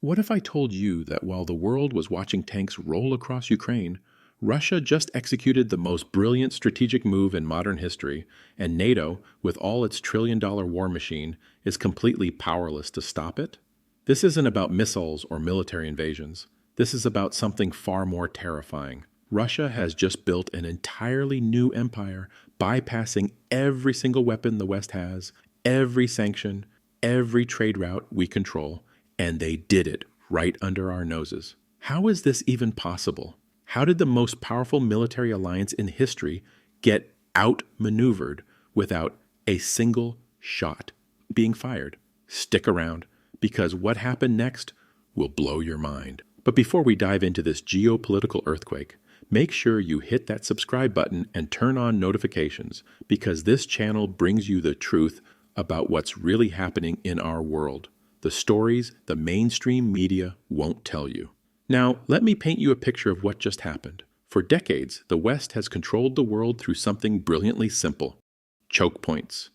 What if I told you that while the world was watching tanks roll across Ukraine, Russia just executed the most brilliant strategic move in modern history, and NATO, with all its trillion-dollar war machine, is completely powerless to stop it? This isn't about missiles or military invasions. This is about something far more terrifying. Russia has just built an entirely new empire, bypassing every single weapon the West has, every sanction, every trade route we control, and they did it right under our noses. How is this even possible? How did the most powerful military alliance in history get outmaneuvered without a single shot being fired? Stick around, because what happened next will blow your mind. But before we dive into this geopolitical earthquake, make sure you hit that subscribe button and turn on notifications, because this channel brings you the truth about what's really happening in our world. The stories the mainstream media won't tell you. Now, let me paint you a picture of what just happened. For decades, the West has controlled the world through something brilliantly simple: choke points.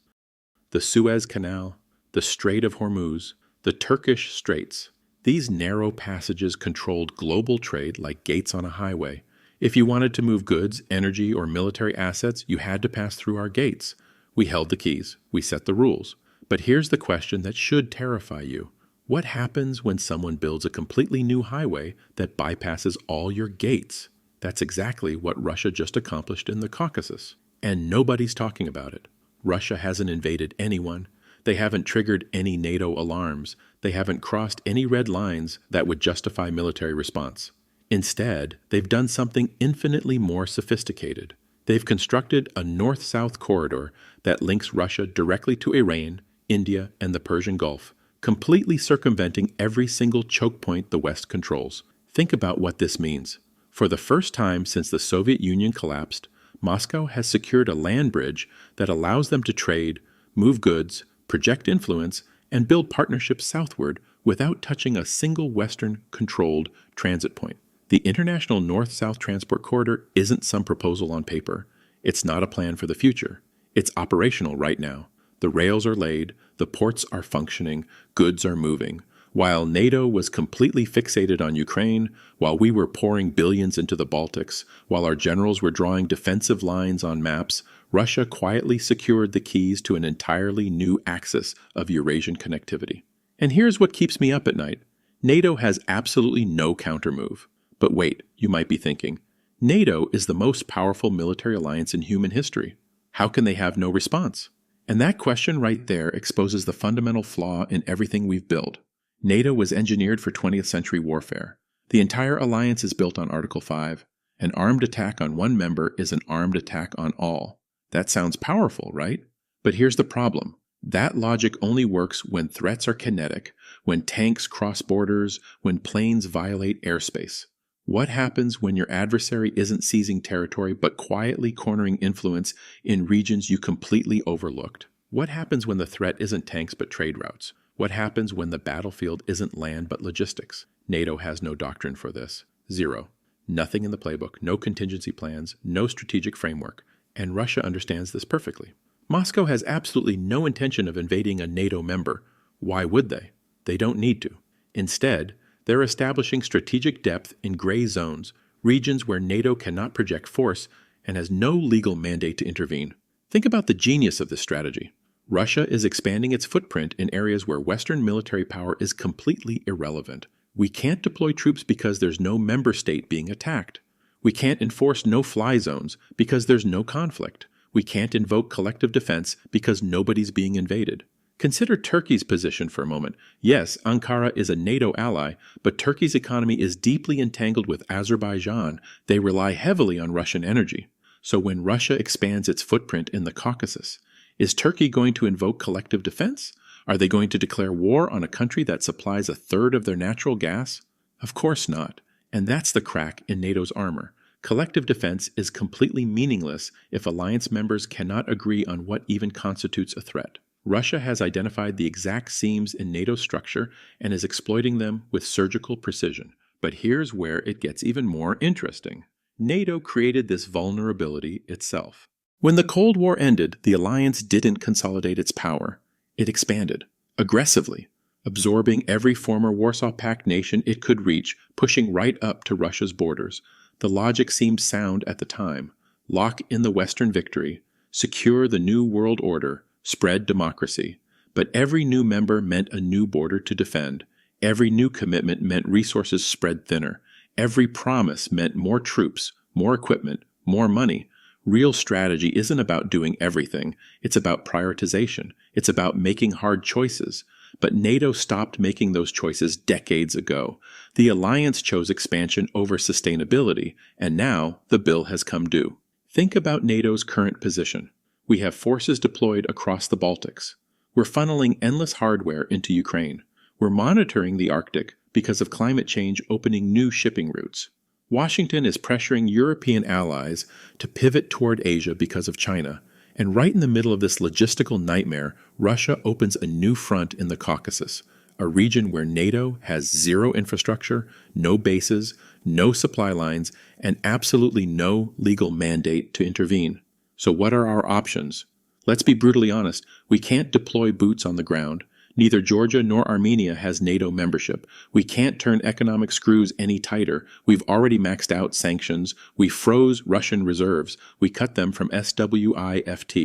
The Suez Canal, the Strait of Hormuz, the Turkish Straits. These narrow passages controlled global trade like gates on a highway. If you wanted to move goods, energy, or military assets, you had to pass through our gates. We held the keys. We set the rules. But here's the question that should terrify you. What happens when someone builds a completely new highway that bypasses all your gates? That's exactly what Russia just accomplished in the Caucasus. And nobody's talking about it. Russia hasn't invaded anyone. They haven't triggered any NATO alarms. They haven't crossed any red lines that would justify military response. Instead, they've done something infinitely more sophisticated. They've constructed a north-south corridor that links Russia directly to Iran, India, and the Persian Gulf, completely circumventing every single choke point the West controls. Think about what this means. For the first time since the Soviet Union collapsed, Moscow has secured a land bridge that allows them to trade, move goods, project influence, and build partnerships southward without touching a single Western-controlled transit point. The International North-South Transport Corridor isn't some proposal on paper. It's not a plan for the future. It's operational right now. The rails are laid, the ports are functioning, goods are moving. While NATO was completely fixated on Ukraine, while we were pouring billions into the Baltics, while our generals were drawing defensive lines on maps, Russia quietly secured the keys to an entirely new axis of Eurasian connectivity. And here's what keeps me up at night. NATO has absolutely no countermove. But wait, you might be thinking, NATO is the most powerful military alliance in human history. How can they have no response? And that question right there exposes the fundamental flaw in everything we've built. NATO was engineered for 20th century warfare. The entire alliance is built on Article 5. An armed attack on one member is an armed attack on all. That sounds powerful, right? But here's the problem. That logic only works when threats are kinetic, when tanks cross borders, when planes violate airspace. What happens when your adversary isn't seizing territory but quietly cornering influence in regions you completely overlooked? What happens when the threat isn't tanks but trade routes? What happens when the battlefield isn't land but logistics? NATO has no doctrine for this. Zero. Nothing in the playbook, no contingency plans, no strategic framework. And Russia understands this perfectly. Moscow has absolutely no intention of invading a NATO member. Why would they? They don't need to. Instead, they're establishing strategic depth in gray zones, regions where NATO cannot project force and has no legal mandate to intervene. Think about the genius of this strategy. Russia is expanding its footprint in areas where Western military power is completely irrelevant. We can't deploy troops because there's no member state being attacked. We can't enforce no-fly zones because there's no conflict. We can't invoke collective defense because nobody's being invaded. Consider Turkey's position for a moment. Yes, Ankara is a NATO ally, but Turkey's economy is deeply entangled with Azerbaijan. They rely heavily on Russian energy. So when Russia expands its footprint in the Caucasus, is Turkey going to invoke collective defense? Are they going to declare war on a country that supplies a third of their natural gas? Of course not. And that's the crack in NATO's armor. Collective defense is completely meaningless if alliance members cannot agree on what even constitutes a threat. Russia has identified the exact seams in NATO's structure and is exploiting them with surgical precision. But here's where it gets even more interesting. NATO created this vulnerability itself. When the Cold War ended, the alliance didn't consolidate its power. It expanded, aggressively. absorbing every former Warsaw Pact nation it could reach, pushing right up to Russia's borders. The logic seemed sound at the time. Lock in the Western victory, secure the new world order, spread democracy. But every new member meant a new border to defend. Every new commitment meant resources spread thinner. Every promise meant more troops, more equipment, more money. Real strategy isn't about doing everything. It's about prioritization. It's about making hard choices. But NATO stopped making those choices decades ago. The alliance chose expansion over sustainability, and now the bill has come due. Think about NATO's current position. We have forces deployed across the Baltics. We're funneling endless hardware into Ukraine. We're monitoring the Arctic because of climate change opening new shipping routes. Washington is pressuring European allies to pivot toward Asia because of China. And right in the middle of this logistical nightmare, Russia opens a new front in the Caucasus, a region where NATO has zero infrastructure, no bases, no supply lines, and absolutely no legal mandate to intervene. So what are our options? Let's be brutally honest, we can't deploy boots on the ground. Neither Georgia nor Armenia has NATO membership. We can't turn economic screws any tighter. We've already maxed out sanctions. We froze Russian reserves. We cut them from SWIFT.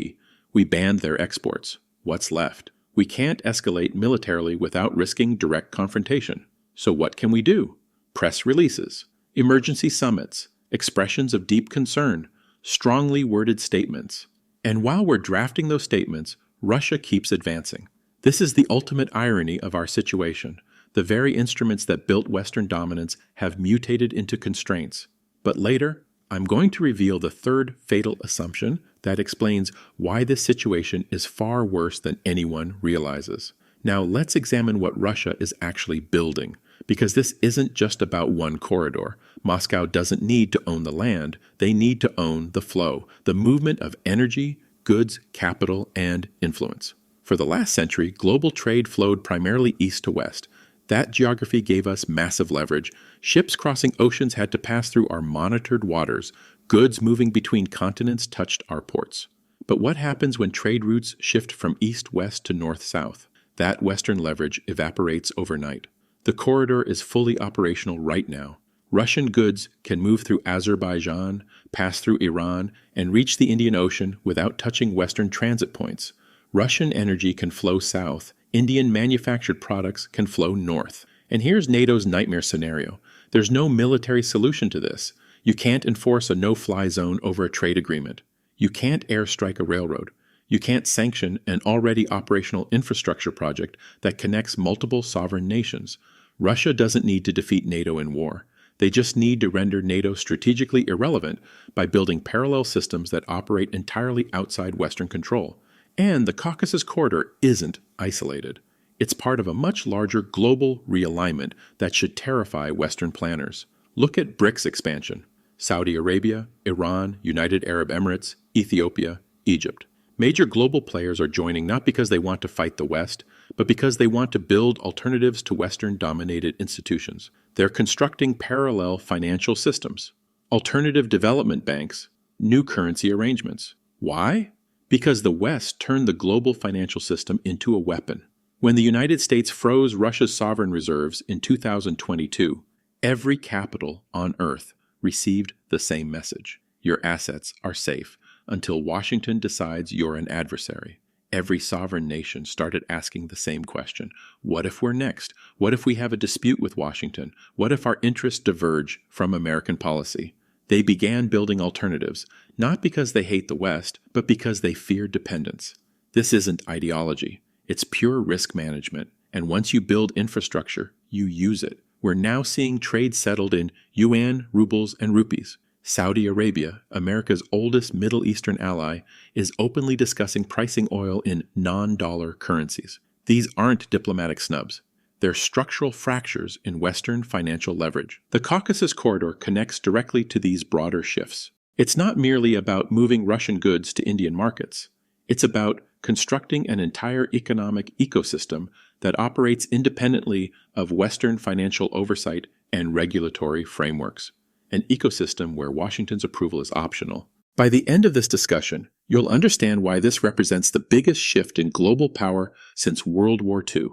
We banned their exports. What's left? We can't escalate militarily without risking direct confrontation. So what can we do? Press releases, emergency summits, expressions of deep concern, strongly worded statements. And while we're drafting those statements, Russia keeps advancing. This is the ultimate irony of our situation. The very instruments that built Western dominance have mutated into constraints. But later, I'm going to reveal the third fatal assumption that explains why this situation is far worse than anyone realizes. Now let's examine what Russia is actually building, because this isn't just about one corridor. Moscow doesn't need to own the land, they need to own the flow, the movement of energy, goods, capital, and influence. For the last century, global trade flowed primarily east to west. That geography gave us massive leverage. Ships crossing oceans had to pass through our monitored waters. Goods moving between continents touched our ports. But what happens when trade routes shift from east-west to north-south? That western leverage evaporates overnight. The corridor is fully operational right now. Russian goods can move through Azerbaijan, pass through Iran, and reach the Indian Ocean without touching Western transit points. Russian energy can flow south, Indian manufactured products can flow north. And here's NATO's nightmare scenario. There's no military solution to this. You can't enforce a no-fly zone over a trade agreement. You can't airstrike a railroad. You can't sanction an already operational infrastructure project that connects multiple sovereign nations. Russia doesn't need to defeat NATO in war. They just need to render NATO strategically irrelevant by building parallel systems that operate entirely outside Western control. And the Caucasus corridor isn't isolated. It's part of a much larger global realignment that should terrify Western planners. Look at BRICS expansion. Saudi Arabia, Iran, United Arab Emirates, Ethiopia, Egypt. Major global players are joining not because they want to fight the West, but because they want to build alternatives to Western-dominated institutions. They're constructing parallel financial systems, alternative development banks, new currency arrangements. Why? Because the West turned the global financial system into a weapon. When the United States froze Russia's sovereign reserves in 2022, every capital on Earth received the same message. Your assets are safe until Washington decides you're an adversary. Every sovereign nation started asking the same question. What if we're next? What if we have a dispute with Washington? What if our interests diverge from American policy? They began building alternatives, not because they hate the West, but because they fear dependence. This isn't ideology. It's pure risk management. And once you build infrastructure, you use it. We're now seeing trade settled in yuan, rubles, and rupees. Saudi Arabia, America's oldest Middle Eastern ally, is openly discussing pricing oil in non-dollar currencies. These aren't diplomatic snubs. They're structural fractures in Western financial leverage. The Caucasus corridor connects directly to these broader shifts. It's not merely about moving Russian goods to Indian markets. It's about constructing an entire economic ecosystem that operates independently of Western financial oversight and regulatory frameworks. An ecosystem where Washington's approval is optional. By the end of this discussion, you'll understand why this represents the biggest shift in global power since World War II.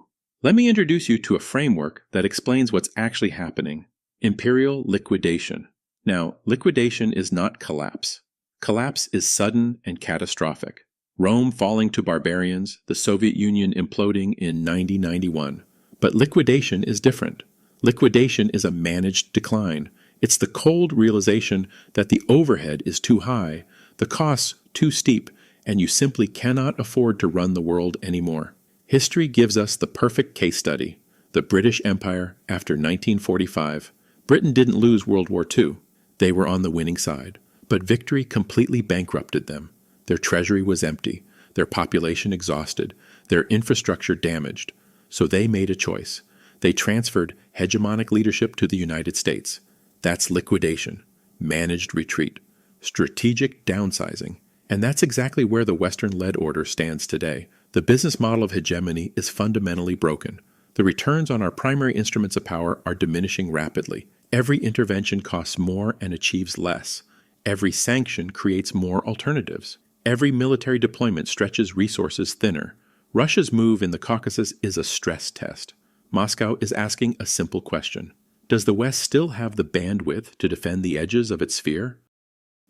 Let me introduce you to a framework that explains what's actually happening. Imperial liquidation. Now, liquidation is not collapse. Collapse is sudden and catastrophic. Rome falling to barbarians, the Soviet Union imploding in 1991. But liquidation is different. Liquidation is a managed decline. It's the cold realization that the overhead is too high, the costs too steep, and you simply cannot afford to run the world anymore. History gives us the perfect case study, the British Empire after 1945. Britain didn't lose World War II. They were on the winning side, but victory completely bankrupted them. Their treasury was empty, their population exhausted, their infrastructure damaged. So they made a choice. They transferred hegemonic leadership to the United States. That's liquidation, managed retreat, strategic downsizing. And that's exactly where the Western-led order stands today. The business model of hegemony is fundamentally broken. The returns on our primary instruments of power are diminishing rapidly. Every intervention costs more and achieves less. Every sanction creates more alternatives. Every military deployment stretches resources thinner. Russia's move in the Caucasus is a stress test. Moscow is asking a simple question. Does the West still have the bandwidth to defend the edges of its sphere?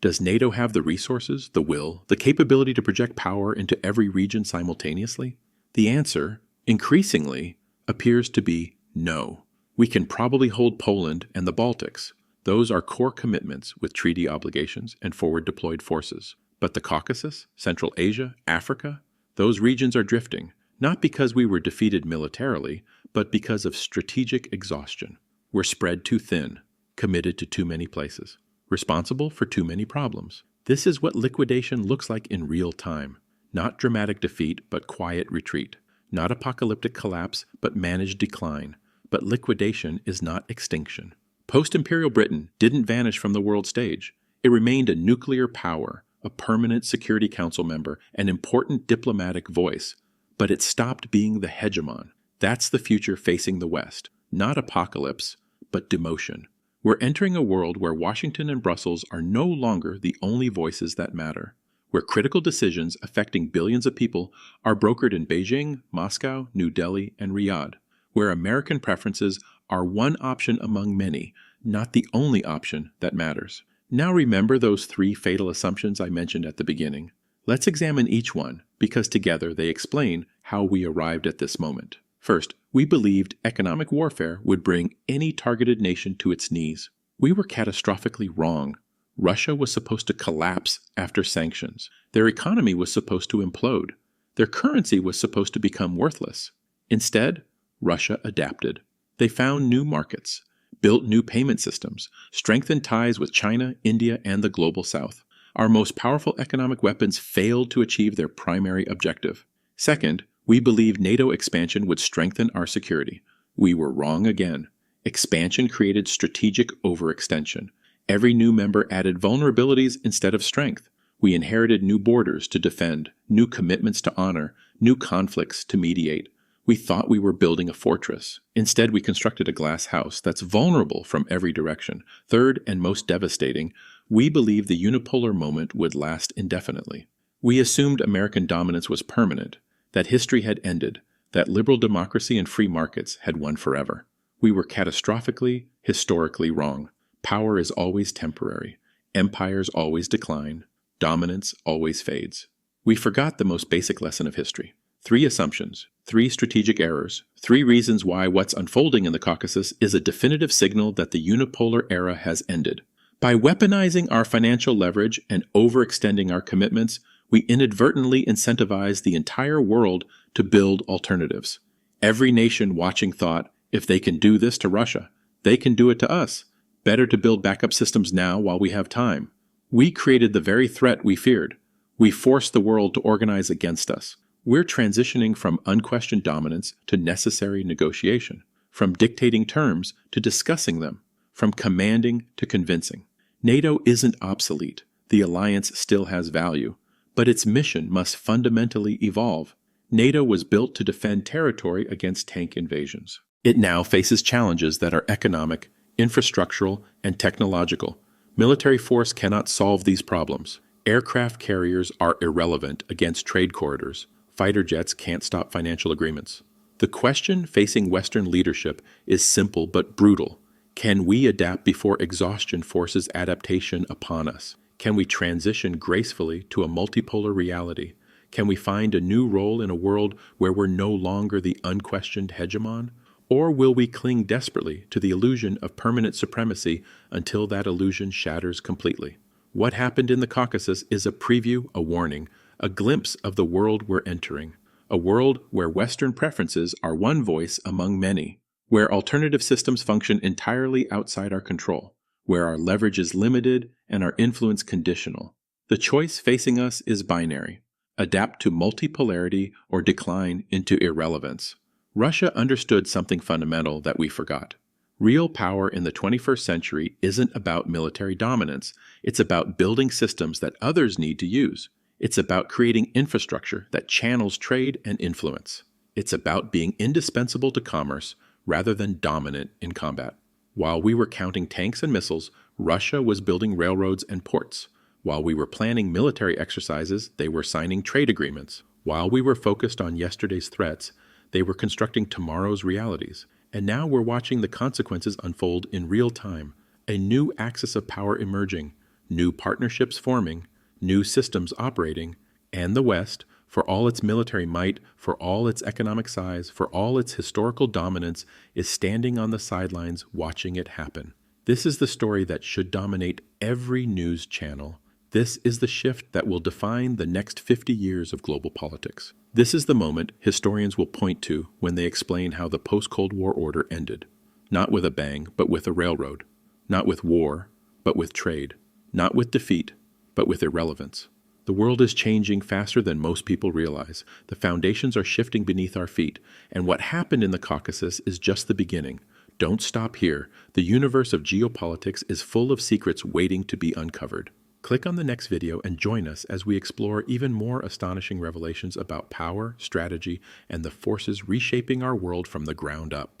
Does NATO have the resources, the will, the capability to project power into every region simultaneously? The answer, increasingly, appears to be no. We can probably hold Poland and the Baltics. Those are core commitments with treaty obligations and forward-deployed forces. But the Caucasus, Central Asia, Africa, those regions are drifting, not because we were defeated militarily, but because of strategic exhaustion. We're spread too thin, committed to too many places, responsible for too many problems. This is what liquidation looks like in real time. Not dramatic defeat, but quiet retreat. Not apocalyptic collapse, but managed decline. But liquidation is not extinction. Post-imperial Britain didn't vanish from the world stage. It remained a nuclear power, a permanent Security Council member, an important diplomatic voice. But it stopped being the hegemon. That's the future facing the West. Not apocalypse, but demotion. We're entering a world where Washington and Brussels are no longer the only voices that matter, where critical decisions affecting billions of people are brokered in Beijing, Moscow, New Delhi, and Riyadh, where American preferences are one option among many, not the only option that matters. Now remember those three fatal assumptions I mentioned at the beginning. Let's examine each one, because together they explain how we arrived at this moment. First, we believed economic warfare would bring any targeted nation to its knees. We were catastrophically wrong. Russia was supposed to collapse after sanctions. Their economy was supposed to implode. Their currency was supposed to become worthless. Instead, Russia adapted. They found new markets, built new payment systems, strengthened ties with China, India, and the global South. Our most powerful economic weapons failed to achieve their primary objective. Second, we believed NATO expansion would strengthen our security. We were wrong again. Expansion created strategic overextension. Every new member added vulnerabilities instead of strength. We inherited new borders to defend, new commitments to honor, new conflicts to mediate. We thought we were building a fortress. Instead, we constructed a glass house that's vulnerable from every direction. Third, and most devastating, we believed the unipolar moment would last indefinitely. We assumed American dominance was permanent, that history had ended, that liberal democracy and free markets had won forever. We were catastrophically, historically wrong. Power is always temporary. Empires always decline. Dominance always fades. We forgot the most basic lesson of history. 3 assumptions, 3 strategic errors, 3 reasons why what's unfolding in the Caucasus is a definitive signal that the unipolar era has ended. By weaponizing our financial leverage and overextending our commitments, we inadvertently incentivize the entire world to build alternatives. Every nation watching thought, if they can do this to Russia, they can do it to us. Better to build backup systems now while we have time. We created the very threat we feared. We forced the world to organize against us. We're transitioning from unquestioned dominance to necessary negotiation, from dictating terms to discussing them, from commanding to convincing. NATO isn't obsolete. The alliance still has value. But its mission must fundamentally evolve. NATO was built to defend territory against tank invasions. It now faces challenges that are economic, infrastructural, and technological. Military force cannot solve these problems. Aircraft carriers are irrelevant against trade corridors. Fighter jets can't stop financial agreements. The question facing Western leadership is simple but brutal. Can we adapt before exhaustion forces adaptation upon us? Can we transition gracefully to a multipolar reality? Can we find a new role in a world where we're no longer the unquestioned hegemon? Or will we cling desperately to the illusion of permanent supremacy until that illusion shatters completely? What happened in the Caucasus is a preview, a warning, a glimpse of the world we're entering. A world where Western preferences are one voice among many, where alternative systems function entirely outside our control, where our leverage is limited and our influence conditional. The choice facing us is binary: adapt to multipolarity or decline into irrelevance. Russia understood something fundamental that we forgot. Real power in the 21st century isn't about military dominance. It's about building systems that others need to use. It's about creating infrastructure that channels trade and influence. It's about being indispensable to commerce rather than dominant in combat. While we were counting tanks and missiles, Russia was building railroads and ports. While we were planning military exercises, they were signing trade agreements. While we were focused on yesterday's threats, they were constructing tomorrow's realities. And now we're watching the consequences unfold in real time. A new axis of power emerging, new partnerships forming, new systems operating, and the West, for all its military might, for all its economic size, for all its historical dominance, is standing on the sidelines watching it happen. This is the story that should dominate every news channel. This is the shift that will define the next 50 years of global politics. This is the moment historians will point to when they explain how the post-Cold War order ended. Not with a bang, but with a railroad. Not with war, but with trade. Not with defeat, but with irrelevance. The world is changing faster than most people realize. The foundations are shifting beneath our feet, and what happened in the Caucasus is just the beginning. Don't stop here. The universe of geopolitics is full of secrets waiting to be uncovered. Click on the next video and join us as we explore even more astonishing revelations about power, strategy, and the forces reshaping our world from the ground up.